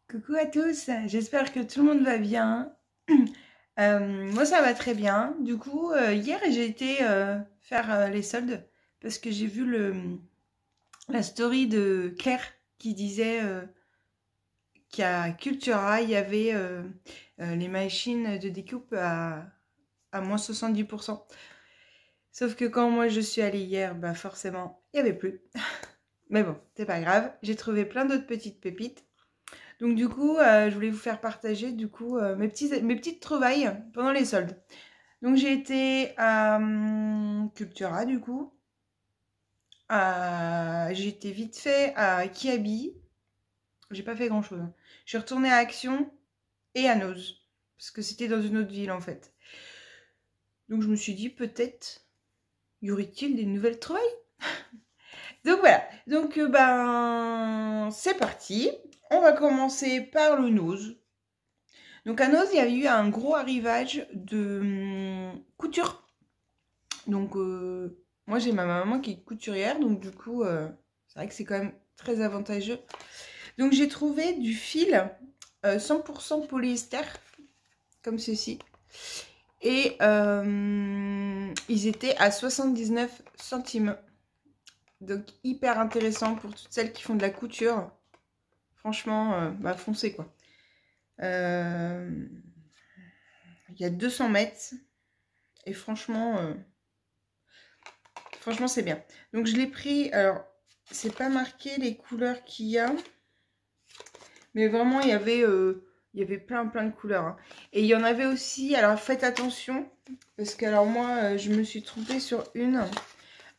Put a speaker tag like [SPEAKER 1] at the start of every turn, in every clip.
[SPEAKER 1] Coucou à tous, j'espère que tout le monde va bien. Moi ça va très bien. Du coup, hier j'ai été faire les soldes parce que j'ai vu la story de Claire qui disait qu'à Cultura il y avait les machines de découpe à moins 70%. Sauf que quand moi je suis allée hier, bah forcément il n'y avait plus. Mais bon, c'est pas grave, j'ai trouvé plein d'autres petites pépites. Donc du coup, je voulais vous faire partager du coup mes petites trouvailles pendant les soldes. Donc j'ai été à Cultura du coup. J'ai été vite fait à Kiabi. J'ai pas fait grand chose. Je suis retournée à Action et à Noz. Parce que c'était dans une autre ville en fait. Donc je me suis dit peut-être y aurait-il des nouvelles trouvailles. Donc voilà. Donc ben c'est parti. On va commencer par le Noz. Donc à Noz, il y a eu un gros arrivage de couture. Donc moi j'ai ma maman qui est couturière, donc du coup c'est vrai que c'est quand même très avantageux. Donc j'ai trouvé du fil 100% polyester, comme ceci. Et ils étaient à 79 centimes. Donc hyper intéressant pour toutes celles qui font de la couture. Franchement, bah foncez quoi. Il y a 200 mètres. Et franchement, c'est bien. Donc je l'ai pris, alors c'est pas marqué les couleurs qu'il y a. Mais vraiment il y avait plein de couleurs. Hein. Et il y en avait aussi, alors faites attention. Parce que alors moi je me suis trompée sur une.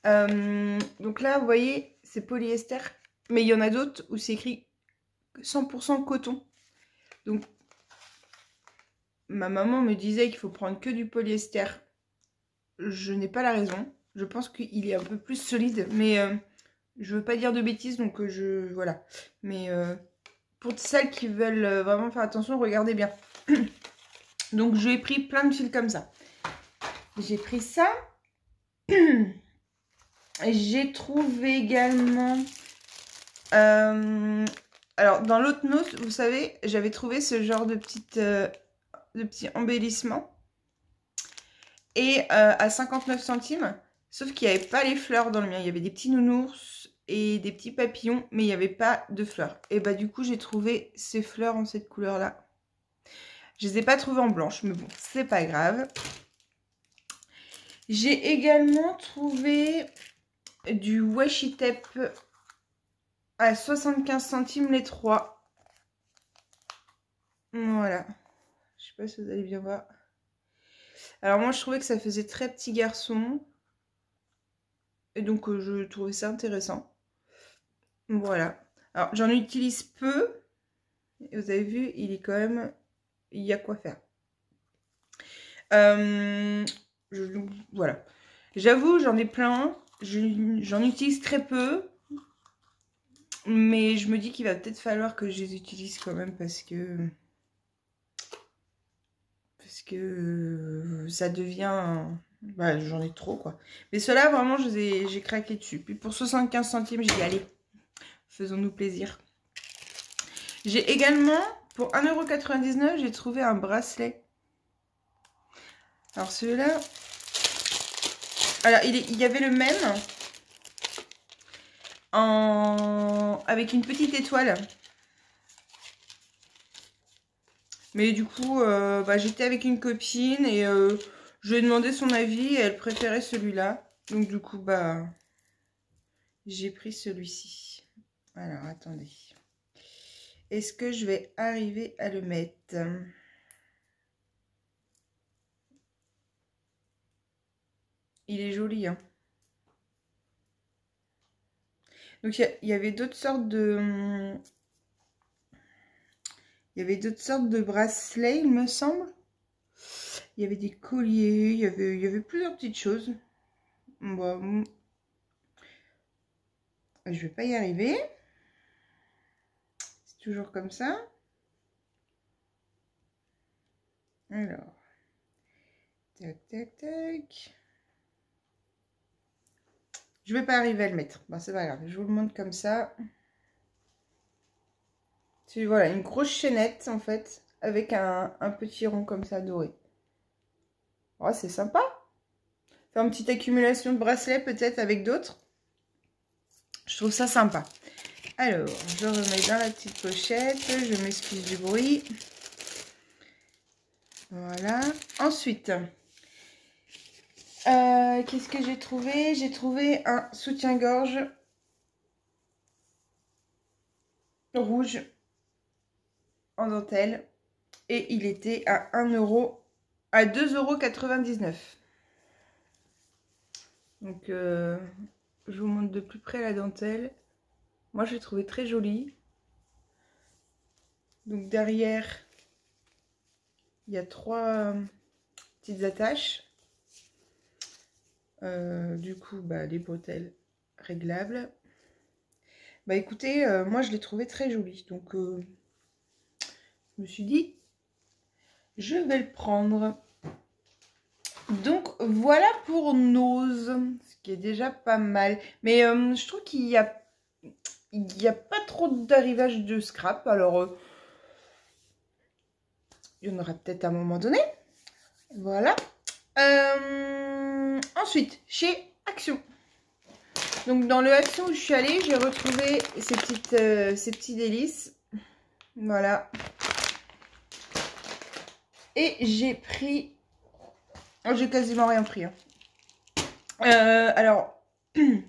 [SPEAKER 1] Donc là vous voyez c'est polyester. Mais il y en a d'autres où c'est écrit 100% coton. Donc ma maman me disait qu'il faut prendre que du polyester. Je n'ai pas la raison. Je pense qu'il est un peu plus solide. Mais je veux pas dire de bêtises. Donc voilà. Mais pour celles qui veulent vraiment faire attention, regardez bien. Donc j'ai pris plein de fils comme ça. J'ai pris ça. J'ai trouvé également... alors dans l'autre note, vous savez, j'avais trouvé ce genre de petits embellissements. Et à 59 centimes. Sauf qu'il n'y avait pas les fleurs dans le mien. Il y avait des petits nounours et des petits papillons. Mais il n'y avait pas de fleurs. Et bah du coup j'ai trouvé ces fleurs en cette couleur-là. Je les ai pas trouvées en blanche. Mais bon, c'est pas grave. J'ai également trouvé du washi tape à 75 centimes les 3. Voilà. Je sais pas si vous allez bien voir. Alors moi je trouvais que ça faisait très petit garçon. Et donc je trouvais ça intéressant. Voilà. Alors j'en utilise peu. Et vous avez vu, il est quand même... Il y a quoi faire. Voilà. J'avoue, j'en ai plein. J'en utilise très peu. Mais je me dis qu'il va peut-être falloir que je les utilise quand même parce que ça devient... Bah, j'en ai trop, quoi. Mais ceux-là, vraiment, j'ai craqué dessus. Puis pour 75 centimes, j'ai dit, allez, faisons-nous plaisir. J'ai également, pour 1,99 €, j'ai trouvé un bracelet. Alors celui-là... Alors, il y avait le même avec une petite étoile. Mais du coup, bah, j'étais avec une copine et je lui ai demandé son avis et elle préférait celui-là. Donc du coup, bah, j'ai pris celui-ci. Alors, attendez. Est-ce que je vais arriver à le mettre? Il est joli, hein. Donc, il y avait d'autres sortes de... Il y avait d'autres sortes de bracelets, il me semble. Il y avait des colliers, il y avait plusieurs petites choses. Bon, je vais pas y arriver. C'est toujours comme ça. Alors, tac, tac, tac. Je vais pas arriver à le mettre. Bon, c'est pas grave. Je vous le montre comme ça. C'est voilà, une grosse chaînette en fait, avec un petit rond comme ça doré. Oh, c'est sympa. Faire une petite accumulation de bracelets peut-être avec d'autres. Je trouve ça sympa. Alors, je remets dans la petite pochette. Je m'excuse du bruit. Voilà. Ensuite, qu'est-ce que j'ai trouvé? J'ai trouvé un soutien-gorge rouge en dentelle. Et il était à 1 euro, à 2,99 €. Donc, je vous montre de plus près la dentelle. Moi, je l'ai trouvé très jolie. Donc, derrière, il y a 3 petites attaches. Du coup, bah, les bretelles réglables. Bah, écoutez, moi, je l'ai trouvé très jolie. Donc, je me suis dit, je vais le prendre. Donc, voilà pour Nose, ce qui est déjà pas mal. Mais je trouve qu'il y a pas trop d'arrivage de scrap. Alors, il y en aura peut-être à un moment donné. Voilà. Ensuite, chez Action. Donc, dans le Action où je suis allée, j'ai retrouvé ces petits délices. Voilà. Et j'ai pris... Oh, j'ai quasiment rien pris. Hein. Alors,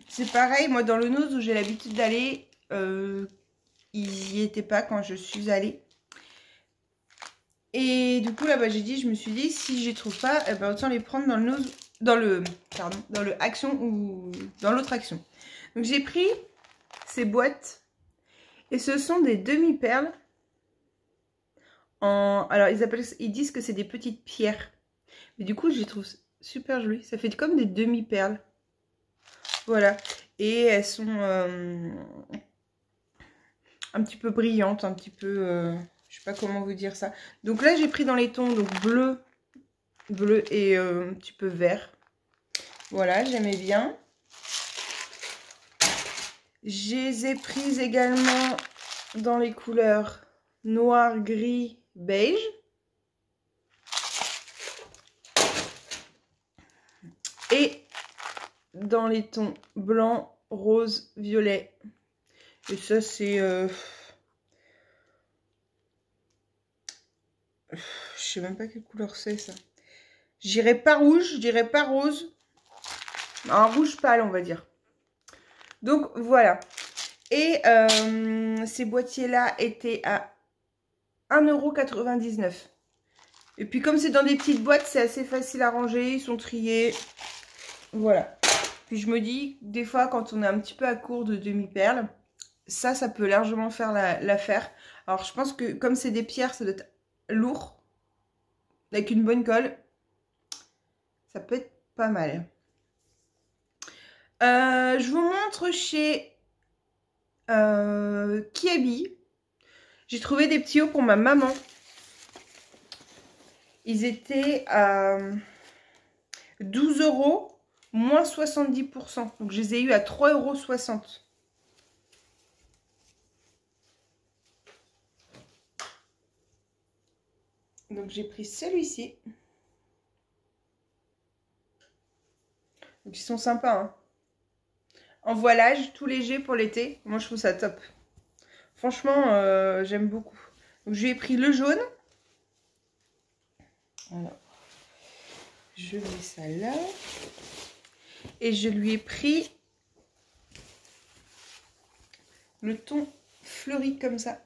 [SPEAKER 1] c'est pareil. Moi, dans le Nose où j'ai l'habitude d'aller, ils n'y étaient pas quand je suis allée. Et du coup, là-bas, je me suis dit, si je les trouve pas, eh ben, autant les prendre dans le Nose, dans le Action ou dans l'autre Action. Donc, j'ai pris ces boîtes et ce sont des demi-perles. Alors, ils disent que c'est des petites pierres. Mais du coup, je les trouve super jolies. Ça fait comme des demi-perles. Voilà. Et elles sont un petit peu brillantes, un petit peu... je sais pas comment vous dire ça. Donc là, j'ai pris dans les tons donc bleu et un petit peu vert. Voilà, j'aimais bien. Je les ai prises également dans les couleurs noir, gris, beige. Et dans les tons blanc, rose, violet. Et ça, c'est... je sais même pas quelle couleur c'est, ça. Je dirais pas rouge, je dirais pas rose. Un rouge pâle, on va dire. Donc, voilà. Et ces boîtiers-là étaient à 1,99 €. Et puis, comme c'est dans des petites boîtes, c'est assez facile à ranger. Ils sont triés. Voilà. Puis, je me dis, des fois, quand on est un petit peu à court de demi-perles, ça peut largement faire l'affaire. Alors, je pense que comme c'est des pierres, ça doit être lourd. Avec une bonne colle. Ça peut être pas mal. Je vous montre chez Kiabi. J'ai trouvé des petits hauts pour ma maman. Ils étaient à 12 €, moins 70%. Donc, je les ai eu à 3,60 €. Donc, j'ai pris celui-ci. Donc, ils sont sympas, hein. En voilage, tout léger pour l'été. Moi, je trouve ça top. Franchement, j'aime beaucoup. Donc, je lui ai pris le jaune. Alors, je mets ça là. Et je lui ai pris le ton fleuri comme ça.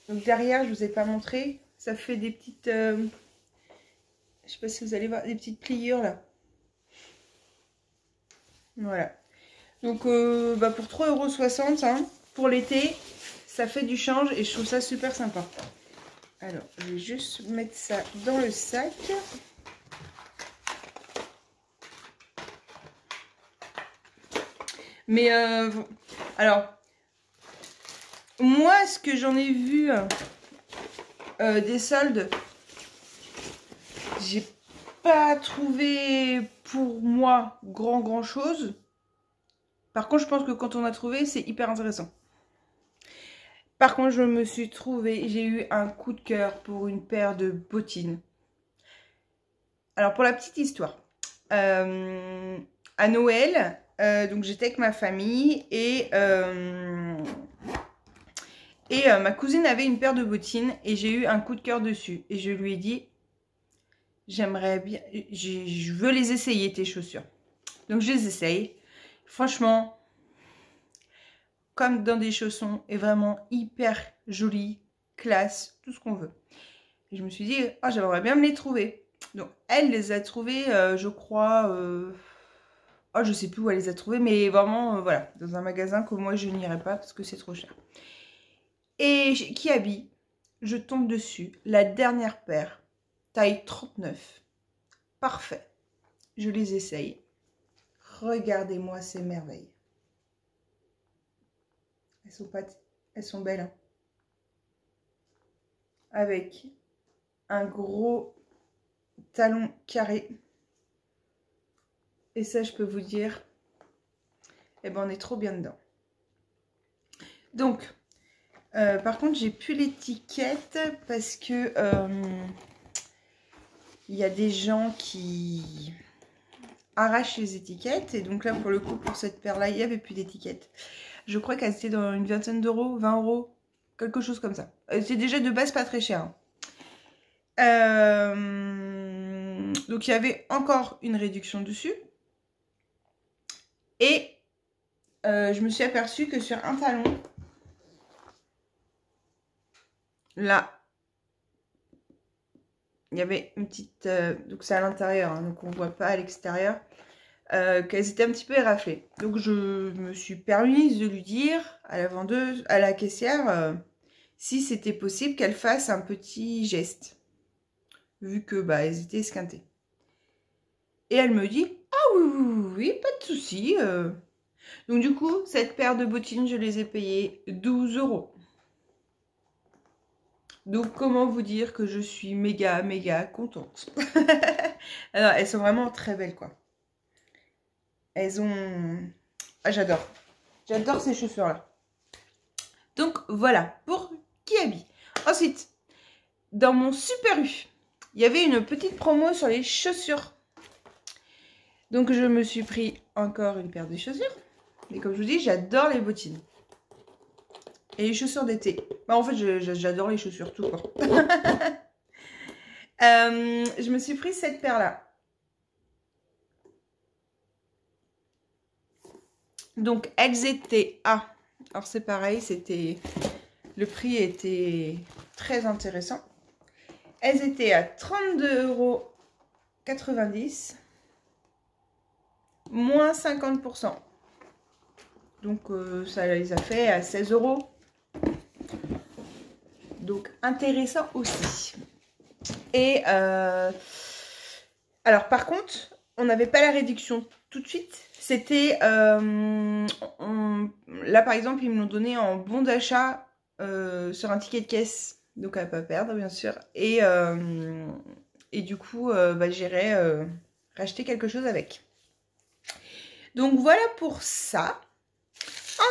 [SPEAKER 1] Donc, derrière, je ne vous ai pas montré. Ça fait des petites... je sais pas si vous allez voir, des petites pliures là. Voilà. Donc, bah pour 3,60 €, hein, pour l'été, ça fait du change et je trouve ça super sympa. Alors, je vais juste mettre ça dans le sac. Mais, alors, moi, ce que j'en ai vu des soldes, j'ai pas trouvé pour moi grand chose. Par contre, je pense que quand on a trouvé, c'est hyper intéressant. Par contre, je me suis trouvée, j'ai eu un coup de cœur pour une paire de bottines. Alors, pour la petite histoire, à Noël, donc j'étais avec ma famille et ma cousine avait une paire de bottines et j'ai eu un coup de cœur dessus. Et je lui ai dit, j'aimerais bien, je veux les essayer tes chaussures. Donc je les essaye. Franchement, comme dans des chaussons, est vraiment hyper joli, classe, tout ce qu'on veut. Et je me suis dit, ah, j'aimerais bien me les trouver. Donc elle les a trouvées, je crois, oh, je sais plus où elle les a trouvées, mais vraiment, voilà, dans un magasin que moi je n'irai pas parce que c'est trop cher. Et Kiabi, je tombe dessus, la dernière paire, taille 39. Parfait. Je les essaye. Regardez-moi ces merveilles. Elles sont belles. Hein. Avec un gros talon carré. Et ça, je peux vous dire, eh ben, on est trop bien dedans. Donc, par contre, j'ai plus l'étiquette parce que il y a des gens qui arrachent les étiquettes. Et donc là, pour le coup, pour cette paire-là, il n'y avait plus d'étiquette. Je crois qu'elle était dans une vingtaine d'euros, 20 euros, quelque chose comme ça. C'est déjà de base pas très cher. Donc il y avait encore une réduction dessus. Et je me suis aperçue que sur un talon, là, il y avait une petite... donc c'est à l'intérieur, hein, donc on ne voit pas à l'extérieur. Qu'elles étaient un petit peu éraflées. Donc je me suis permise de lui dire à la vendeuse, à la caissière, si c'était possible qu'elle fasse un petit geste. Vu que bah, elles étaient esquintées. Et elle me dit, ah oui, oui, oui, pas de souci. Donc du coup, cette paire de bottines, je les ai payées 12 euros. Donc comment vous dire que je suis méga, méga contente. Alors, elles sont vraiment très belles, quoi. Elles ont... Ah, j'adore. J'adore ces chaussures-là. Donc voilà, pour Kiabi. Ensuite, dans mon Super U, il y avait une petite promo sur les chaussures. Donc je me suis pris encore une paire de chaussures. Mais comme je vous dis, j'adore les bottines. Et les chaussures d'été. Bah, en fait, j'adore les chaussures tout court. Je me suis pris cette paire-là. Donc, elles étaient à... Alors, c'est pareil, c'était... Le prix était très intéressant. Elles étaient à 32,90 €. Moins 50%. Donc, ça les a fait à 16 €. Donc, intéressant aussi. Et alors, par contre, on n'avait pas la réduction tout de suite. C'était... là, par exemple, ils me l'ont donné en bon d'achat sur un ticket de caisse. Donc, à ne pas perdre, bien sûr. Et du coup, bah, j'irai racheter quelque chose avec. Donc, voilà pour ça.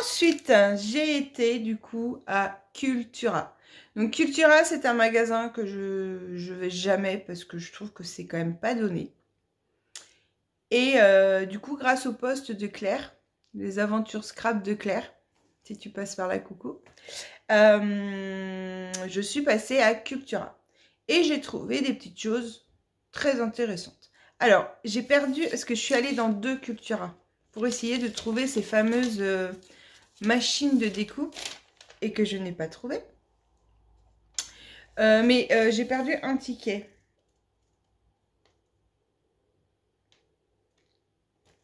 [SPEAKER 1] Ensuite, j'ai été, du coup, à Cultura. Donc Cultura, c'est un magasin que je vais jamais parce que je trouve que c'est quand même pas donné. Et du coup, grâce au post de Claire, les aventures scrap de Claire, si tu passes par là, coucou, je suis passée à Cultura. Et j'ai trouvé des petites choses très intéressantes. Alors, j'ai perdu, parce que je suis allée dans 2 Cultura pour essayer de trouver ces fameuses machines de découpe et que je n'ai pas trouvé. Mais j'ai perdu un ticket.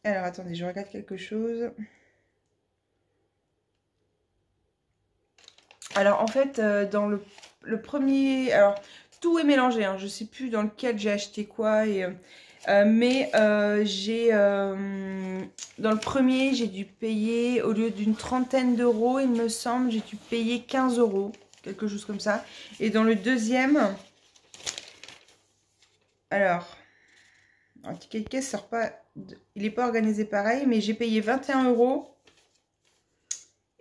[SPEAKER 1] Alors, attendez, je regarde quelque chose. Alors, en fait, dans le premier... Alors, tout est mélangé. Hein, je ne sais plus dans lequel j'ai acheté quoi. Et, mais j'ai... dans le premier, j'ai dû payer, au lieu d'une trentaine d'euros, il me semble, j'ai dû payer 15 €. Quelque chose comme ça. Et dans le deuxième... Alors... Un ticket de caisse sort pas... Il n'est pas organisé pareil, mais j'ai payé 21 €.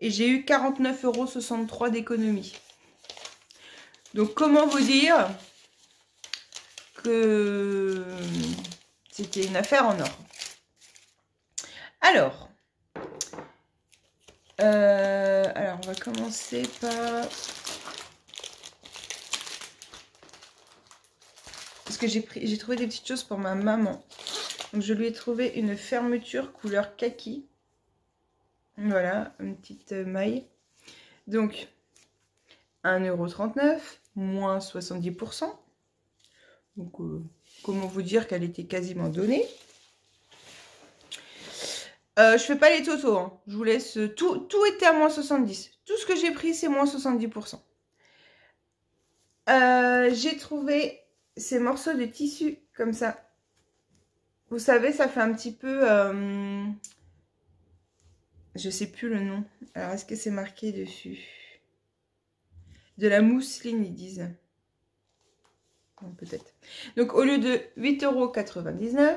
[SPEAKER 1] et j'ai eu 49,63 € d'économie. Donc comment vous dire que c'était une affaire en or. Alors, on va commencer par... Parce que j'ai trouvé des petites choses pour ma maman. Donc je lui ai trouvé une fermeture couleur kaki. Voilà, une petite maille. Donc 1,39 €, moins 70%. Donc comment vous dire qu'elle était quasiment donnée. Je fais pas les totos, hein. Je vous laisse... Tout était à moins 70. Tout ce que j'ai pris, c'est moins 70%. J'ai trouvé ces morceaux de tissu comme ça. Vous savez, ça fait un petit peu... je sais plus le nom. Alors, est-ce que c'est marqué dessus? De la mousseline, ils disent. Peut-être. Donc, au lieu de 8,99 €,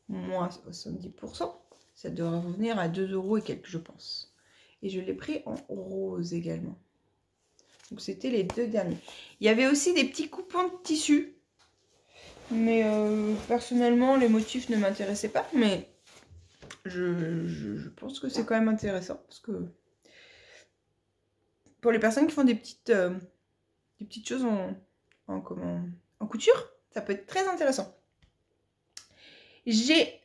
[SPEAKER 1] moins 70%, ça doit revenir à 2 € et quelques, je pense. Et je l'ai pris en rose également. Donc, c'était les deux derniers. Il y avait aussi des petits coupons de tissu. Mais personnellement, les motifs ne m'intéressaient pas. Mais je pense que c'est quand même intéressant. Parce que pour les personnes qui font des petites choses en couture, ça peut être très intéressant.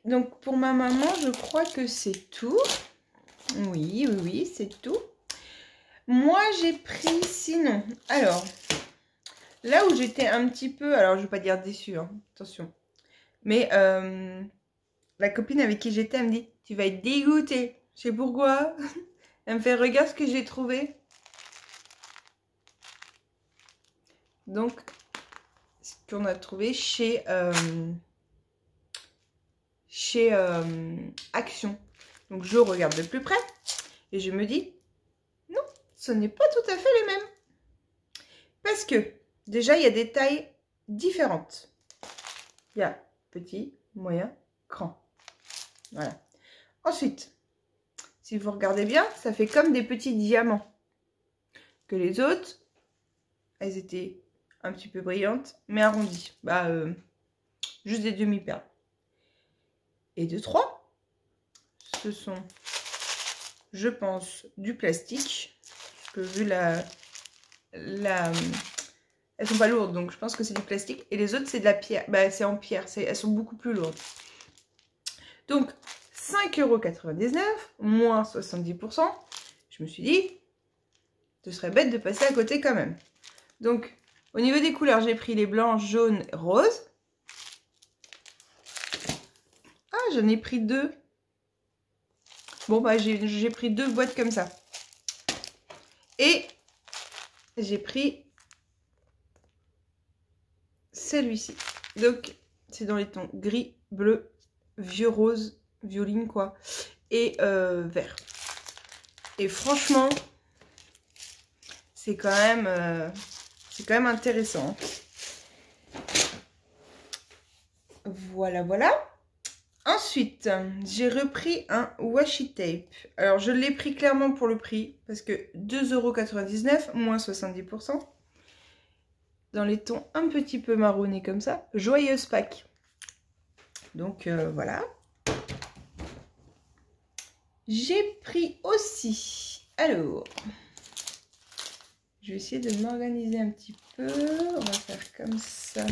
[SPEAKER 1] Donc pour ma maman, je crois que c'est tout. Oui, c'est tout. Moi, j'ai pris sinon. Alors, là où j'étais un petit peu, alors je ne vais pas dire déçue, hein, attention. Mais la copine avec qui j'étais, elle me dit, tu vas être dégoûtée. Je sais pourquoi. Elle me fait, regarde ce que j'ai trouvé. Donc, ce qu'on a trouvé chez Action. Donc, je regarde de plus près et je me dis, non, ce n'est pas tout à fait les mêmes. Parce que, déjà, il y a des tailles différentes. Il y a petit, moyen, grand. Voilà. Ensuite, si vous regardez bien, ça fait comme des petits diamants. Que les autres, elles étaient un petit peu brillantes, mais arrondies. Juste des demi-perles. Et de 3, ce sont, je pense, du plastique. Parce que vu elles sont pas lourdes, donc je pense que c'est du plastique. Et les autres, c'est de la pierre. C'est en pierre, elles sont beaucoup plus lourdes. Donc, 5,99 €, moins 70%. Je me suis dit, ce serait bête de passer à côté quand même. Donc, au niveau des couleurs, j'ai pris les blancs, jaunes, roses. Ah, j'en ai pris 2. Bon, j'ai pris 2 boîtes comme ça. Et j'ai pris celui-ci. Donc, c'est dans les tons gris, bleu, vieux rose, violine quoi, et vert. Et franchement, c'est quand même intéressant. Voilà, voilà. Ensuite, j'ai repris un washi tape. Alors, je l'ai pris clairement pour le prix, parce que 2,99 €, moins 70%. Dans les tons un petit peu marronnés comme ça. Joyeuse Pâques. Donc, voilà. J'ai pris aussi... Alors, je vais essayer de m'organiser un petit peu. On va faire comme ça.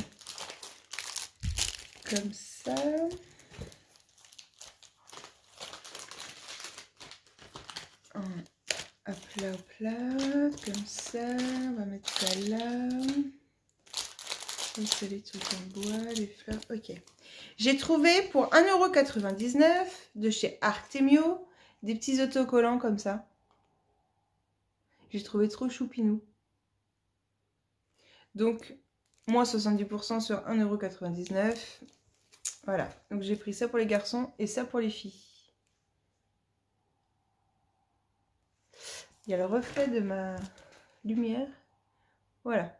[SPEAKER 1] Comme ça. Hop là, comme ça. On va mettre ça là. Ça, les trucs en bois, les fleurs. Ok. J'ai trouvé pour 1,99 € de chez Artemio des petits autocollants comme ça. J'ai trouvé trop choupinou. Donc, moins 70% sur 1,99 €. Voilà. Donc, j'ai pris ça pour les garçons et ça pour les filles. Il y a le reflet de ma lumière. Voilà.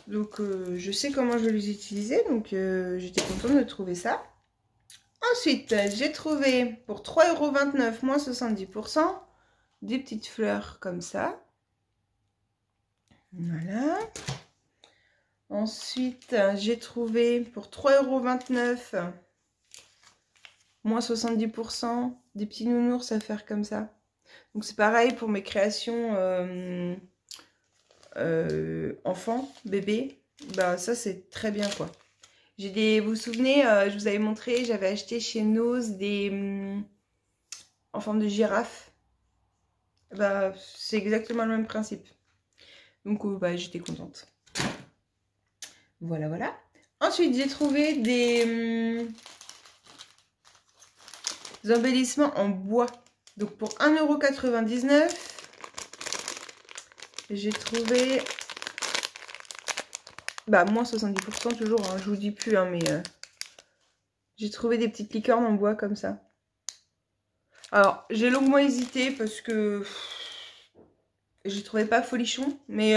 [SPEAKER 1] Donc, je sais comment je vais les utiliser. Donc, j'étais contente de trouver ça. Ensuite, j'ai trouvé pour 3,29 € moins 70%, des petites fleurs comme ça. Voilà. Ensuite, j'ai trouvé pour 3,29 € moins 70%, des petits nounours à faire comme ça. Donc c'est pareil pour mes créations enfants, bébés. Bah ça c'est très bien quoi. J'ai des, vous vous souvenez, je vous avais montré, j'avais acheté chez Nose des en forme de girafe. Bah c'est exactement le même principe. Donc bah j'étais contente. Voilà, voilà. Ensuite j'ai trouvé des embellissements en bois. Donc pour 1,99 €, j'ai trouvé bah moins 70% toujours, hein, je vous dis plus, hein, mais j'ai trouvé des petites licornes en bois comme ça. Alors j'ai longuement hésité parce que je trouvais pas folichon, mais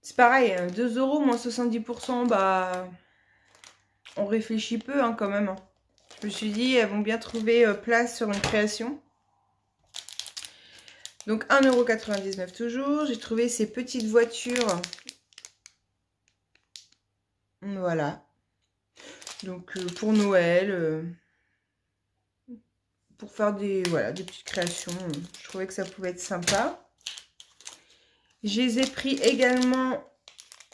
[SPEAKER 1] c'est pareil, 2 € moins 70%, bah on réfléchit peu hein, quand même. Hein. Je me suis dit, elles vont bien trouver place sur une création. Donc 1,99 € toujours. J'ai trouvé ces petites voitures. Voilà. Donc pour Noël, pour faire des, voilà, des petites créations, je trouvais que ça pouvait être sympa. Je les ai pris également,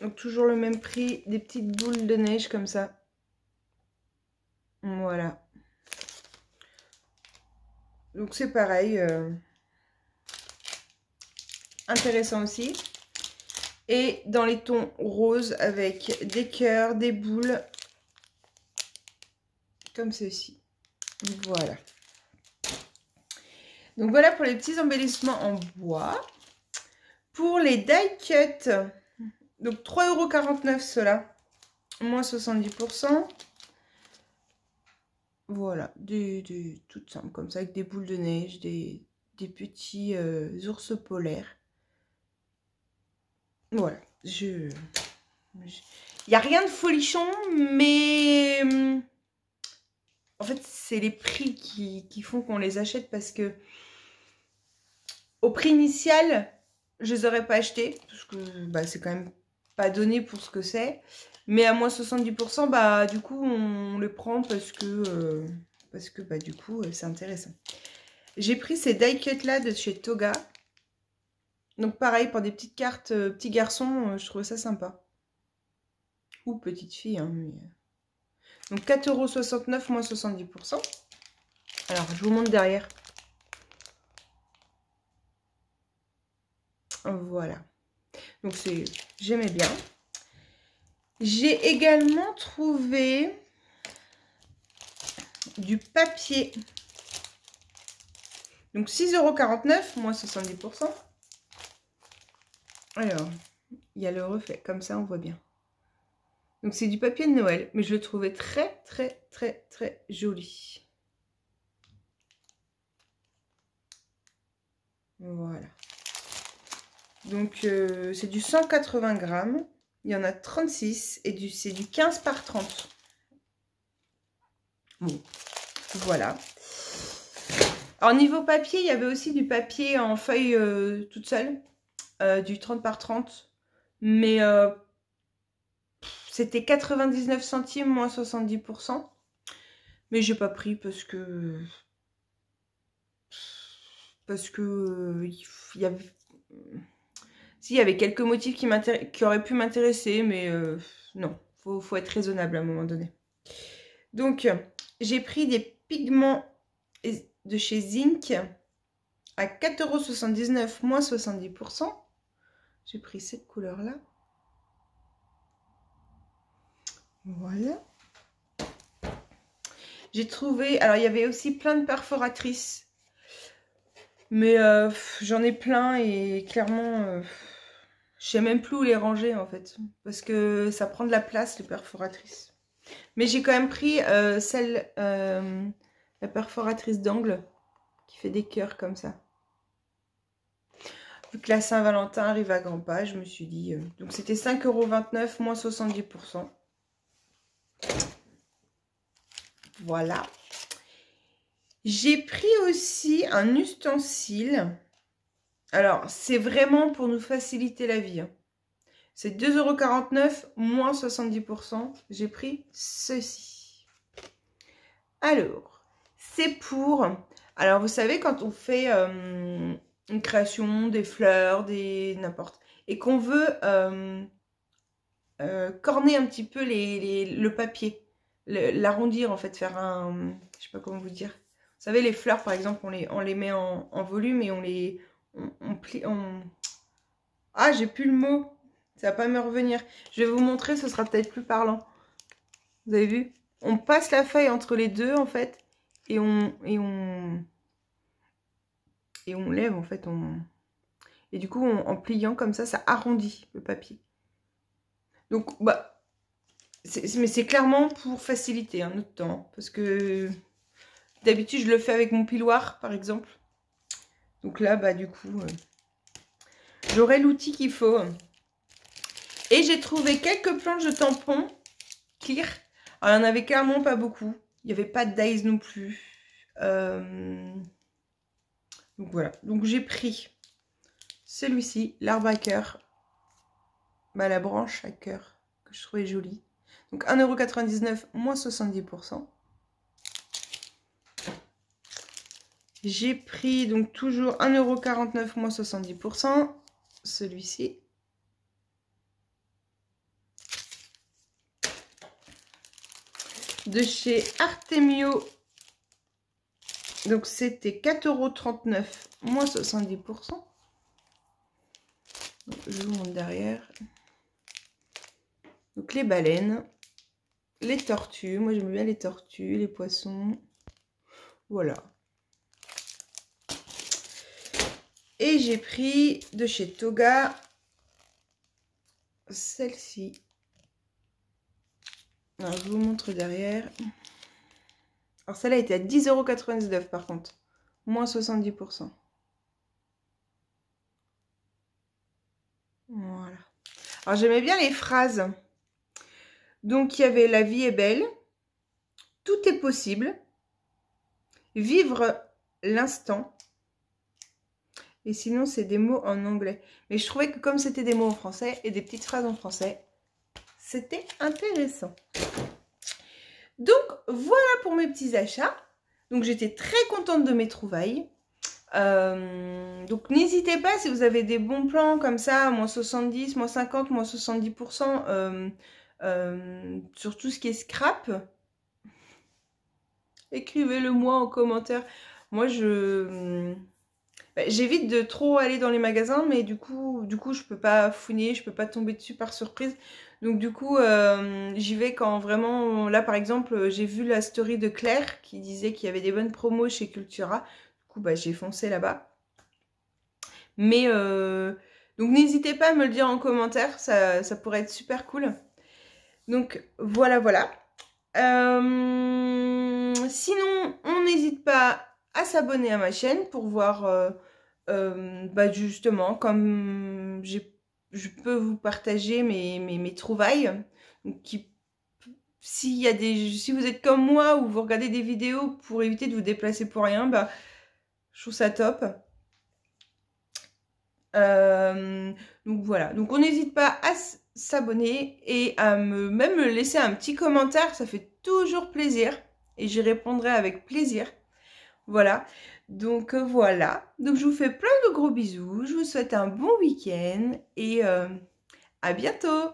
[SPEAKER 1] donc toujours le même prix, des petites boules de neige comme ça. Voilà. Donc c'est pareil, intéressant aussi. Et dans les tons roses avec des cœurs, des boules, comme ceci. Voilà. Donc voilà pour les petits embellissements en bois. Pour les die cut, donc 3,49 € ceux-là, moins 70%. Voilà, des toutes simples comme ça, avec des boules de neige, des petits ours polaires. Voilà, il n'y a rien de folichon, mais en fait, c'est les prix qui font qu'on les achète parce que au prix initial, je les aurais pas achetés parce que bah, c'est quand même pas donné pour ce que c'est. Mais à moins 70%, bah du coup, on les prend parce que bah, du coup, c'est intéressant. J'ai pris ces die cut là de chez Toga. Donc pareil, pour des petites cartes petits garçons, je trouve ça sympa. Ou petite fille, hein, mais... Donc 4,69 € moins 70%. Alors, je vous montre derrière. Voilà. Donc c'est, j'aimais bien. J'ai également trouvé du papier. Donc 6,49 € moins 70%. Alors, il y a le reflet, comme ça on voit bien. Donc c'est du papier de Noël, mais je le trouvais très très très très joli. Voilà. Donc c'est du 180 grammes. Il y en a 36 et c'est du 15 par 30. Bon, voilà. Alors niveau papier, il y avait aussi du papier en feuille toute seule. Du 30 par 30. Mais c'était 99 centimes moins 70%. Mais j'ai pas pris parce que il y avait... Si, il y avait quelques motifs qui auraient pu m'intéresser, mais non, faut être raisonnable à un moment donné. Donc, j'ai pris des pigments de chez Zinc à 4,79 € moins 70%. J'ai pris cette couleur-là. Voilà. J'ai trouvé... Alors, il y avait aussi plein de perforatrices. Mais j'en ai plein et clairement... je sais même plus où les ranger en fait, parce que ça prend de la place les perforatrices. Mais j'ai quand même pris la perforatrice d'angle qui fait des cœurs comme ça. Vu que la Saint-Valentin arrive à grands pas, je me suis dit... donc c'était 5,29 € moins 70%. voilà. J'ai pris aussi un ustensile. Alors, c'est vraiment pour nous faciliter la vie. Hein. C'est 2,49 € moins 70%. J'ai pris ceci. Alors, c'est pour... Alors, vous savez, quand on fait une création, des fleurs, des n'importe, et qu'on veut corner un petit peu le papier, l'arrondir en fait, faire un... Je sais pas comment vous dire. Vous savez, les fleurs, par exemple, on les met en volume et on les... On plie... Ah, j'ai plus le mot. Ça va pas me revenir. Je vais vous montrer, ce sera peut-être plus parlant. Vous avez vu? On passe la feuille entre les deux, en fait. Et on lève, en fait. Et du coup, en pliant comme ça arrondit le papier. Donc, bah... Mais c'est clairement pour faciliter notre temps. Parce que... D'habitude, je le fais avec mon piloir, par exemple. Donc là, bah du coup... J'aurai l'outil qu'il faut. Et j'ai trouvé quelques planches de tampons clear. Alors, il n'y en avait clairement pas beaucoup. Il n'y avait pas de dies non plus. Donc voilà. Donc j'ai pris celui-ci, l'arbre à cœur. Bah, la branche à cœur que je trouvais jolie. Donc 1,99 € moins 70%. J'ai pris donc toujours 1,49 € moins 70%. Celui-ci. De chez Artemio. Donc c'était 4,39 € moins 70%. Donc, je vous montre derrière. Donc les baleines, les tortues. Moi j'aime bien les tortues, les poissons. Voilà. Et j'ai pris de chez Toga celle-ci. Alors je vous montre derrière. Alors celle-là était à 10,99 € par contre. Moins 70%. Voilà. Alors j'aimais bien les phrases. Donc il y avait « La vie est belle »,« Tout est possible »,« Vivre l'instant ». Et sinon c'est des mots en anglais. Mais je trouvais que comme c'était des mots en français et des petites phrases en français, c'était intéressant. Donc voilà pour mes petits achats. Donc j'étais très contente de mes trouvailles. Donc n'hésitez pas si vous avez des bons plans comme ça, moins 70, moins 50, moins 70%, sur tout ce qui est scrap. Écrivez-le moi en commentaire. Moi j'évite de trop aller dans les magasins, mais du coup je peux pas fouiner, je peux pas tomber dessus par surprise. Donc du coup j'y vais quand vraiment, là par exemple j'ai vu la story de Claire qui disait qu'il y avait des bonnes promos chez Cultura. Du coup bah, j'ai foncé là-bas. Mais donc n'hésitez pas à me le dire en commentaire, ça pourrait être super cool. Donc voilà. Sinon on n'hésite pas à s'abonner à ma chaîne pour voir bah justement comme je peux vous partager mes trouvailles. Donc, si vous êtes comme moi ou vous regardez des vidéos pour éviter de vous déplacer pour rien, bah, je trouve ça top. Donc voilà, donc on n'hésite pas à s'abonner et à même me laisser un petit commentaire, ça fait toujours plaisir et j'y répondrai avec plaisir. Voilà, donc voilà, donc je vous fais plein de gros bisous, je vous souhaite un bon week-end et à bientôt.